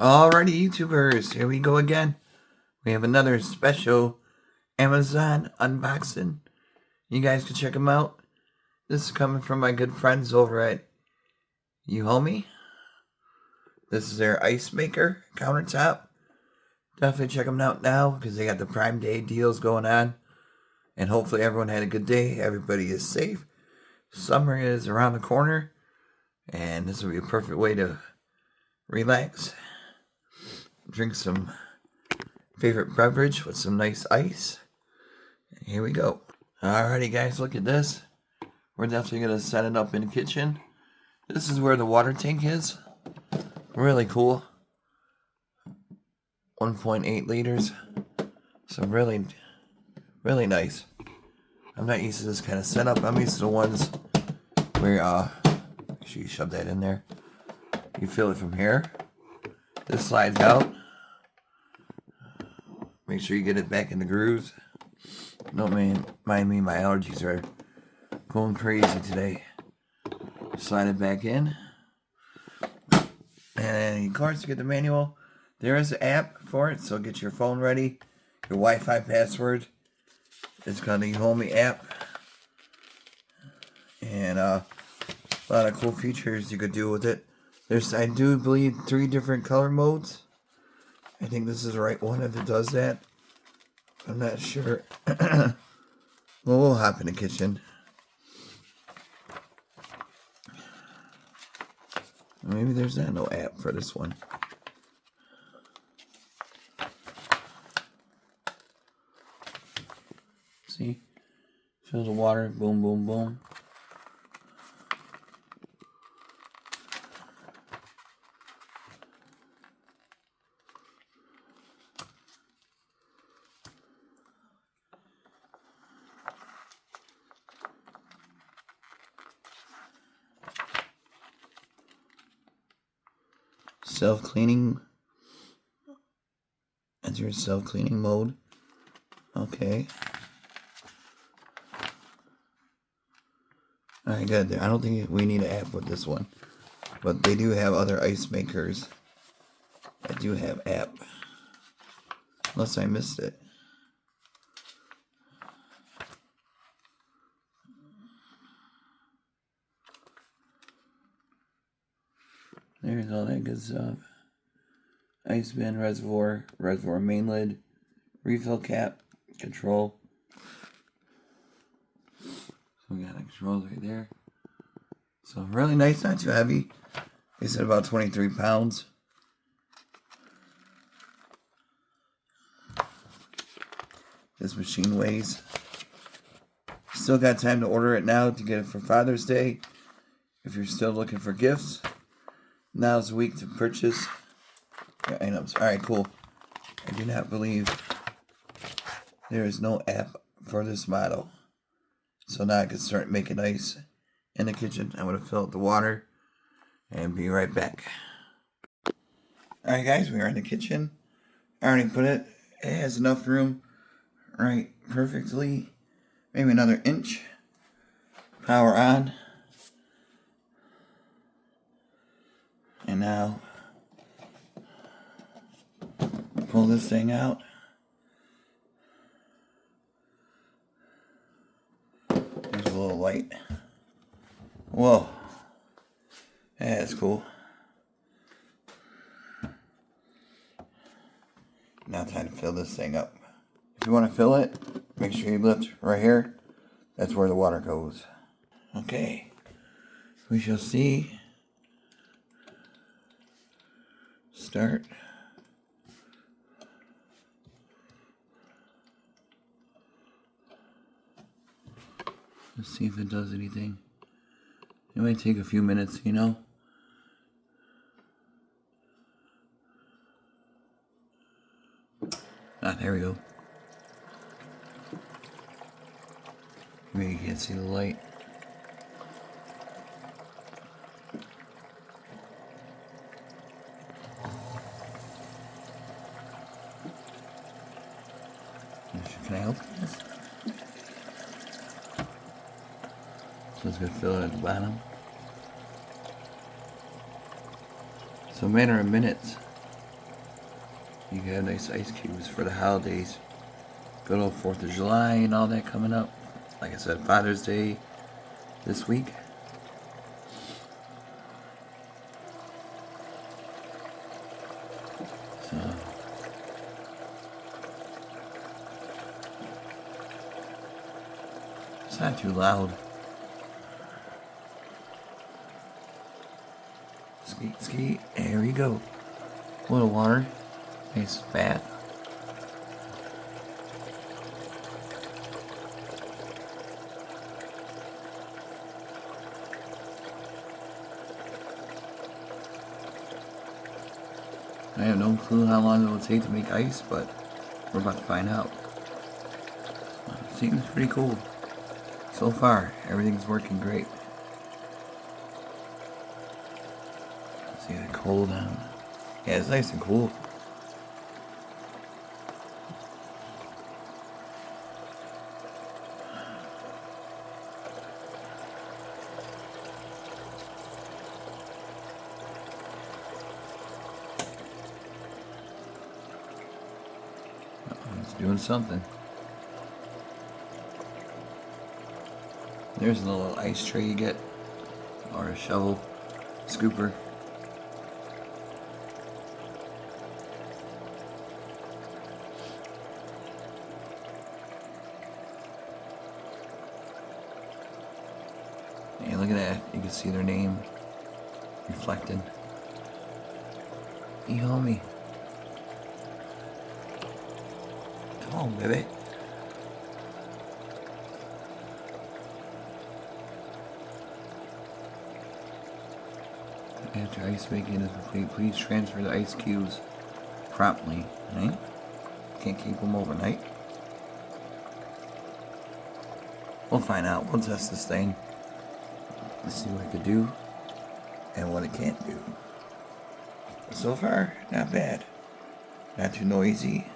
Alrighty, YouTubers, here we go again. We have another special Amazon unboxing. You guys can check them out. This is coming from my good friends over at Euhomy. This is their ice maker countertop. Definitely check them out now because they got the Prime Day deals going on. And hopefully everyone had a good day. Everybody is safe. Summer is around the corner. And this will be a perfect way to relax. Drink some favorite beverage with some nice ice. Here we go. Alrighty guys, look at this. We're definitely going to set it up in the kitchen. This is where the water tank is. Really cool. 1.8 liters. So really nice. I'm not used to this kind of setup. I'm used to the ones where, make sure you shove that in there. You fill it from here. This slides out. Make sure you get it back in the grooves. Don't mind me, my allergies are going crazy today. Slide it back in. And of course, you get the manual. There is an app for it, so get your phone ready. Your Wi-Fi password. It's called the Euhomy app. And a lot of cool features you could do with it. There's, I do believe, 3 different color modes. I think this is the right one if it does that. I'm not sure. Well, we'll hop in the kitchen. Maybe there's not no app for this one. See? Fill the water. Boom, boom, boom. Self-cleaning. Enter self-cleaning mode. Okay. Alright, good. I don't think we need an app with this one. But they do have other ice makers that do have app. Unless I missed it. There's all that good stuff. Ice bin, reservoir main lid, refill cap, control. So we got the controls right there. So really nice, not too heavy. They said about 23 pounds. This machine weighs. Still got time to order it now to get it for Father's Day. If you're still looking for gifts. Now's the week to purchase your items. Alright, cool. I do not believe there is no app for this model. So now I can start making ice in the kitchen. I'm going to fill up the water and be right back. Alright guys, we are in the kitchen. I already put it. It has enough room. Right, perfectly. Maybe another inch. Power on. And now, pull this thing out. There's a little light. Whoa. That's cool. Now time to fill this thing up. If you want to fill it, make sure you lift right here. That's where the water goes. Okay. We shall see. Start. Let's see if it does anything. It might take a few minutes, you know. Ah, there we go. Maybe you can't see the light. Can I open this? So it's going to fill it at the bottom. So a matter of minutes, You can have nice ice cubes for the holidays. Good old 4th of July and all that coming up. Like I said, Father's Day this week. So it's not too loud. Skeet, skeet. There we go. A little water. Nice bath. I have no clue how long it will take to make ice, but we're about to find out. Seems pretty cool. So far, everything's working great. See the cold down. Yeah, it's nice and cool. It's doing something. There's a little ice tray you get, or a shovel, scooper. Hey, look at that. You can see their name reflected. Euhomy. Come on, baby. After ice making is complete, please transfer the ice cubes promptly. Right? Can't keep them overnight. We'll find out. We'll test this thing. Let's see what it could do and what it can't do. But so far, not bad. Not too noisy.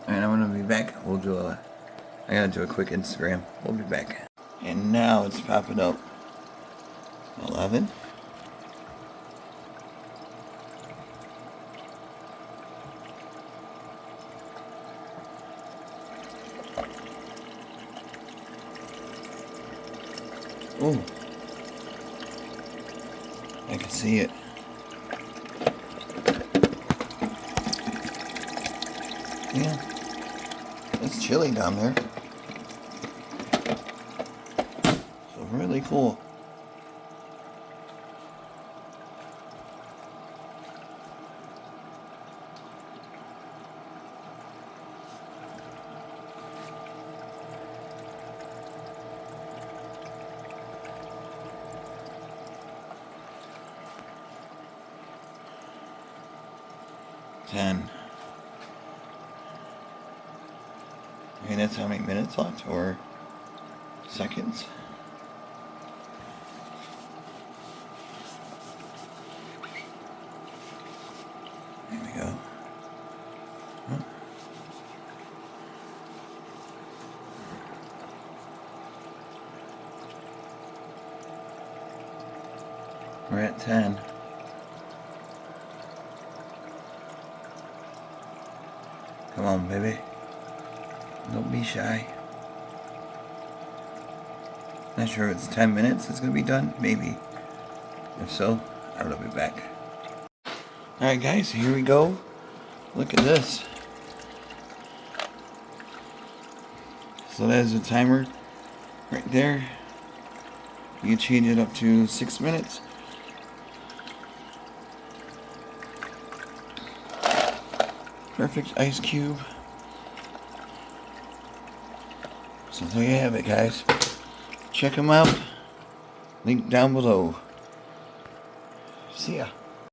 Alright, I'm gonna be back. I gotta do a quick Instagram. We'll be back. And now it's popping up. 11. Oh, I can see it. Yeah, it's chilly down there. So really cool. Ten. Okay, that's how many minutes left, or seconds. There we go. Oh. We're at 10. Come on, baby. Don't be shy. Not sure if it's 10 minutes it's gonna be done. Maybe. If so, I'll be back. Alright guys, here we go. Look at this. So that is the timer right there. You can change it up to 6 minutes. Perfect ice cube. So there you have it, guys. Check them out. Link down below. See ya.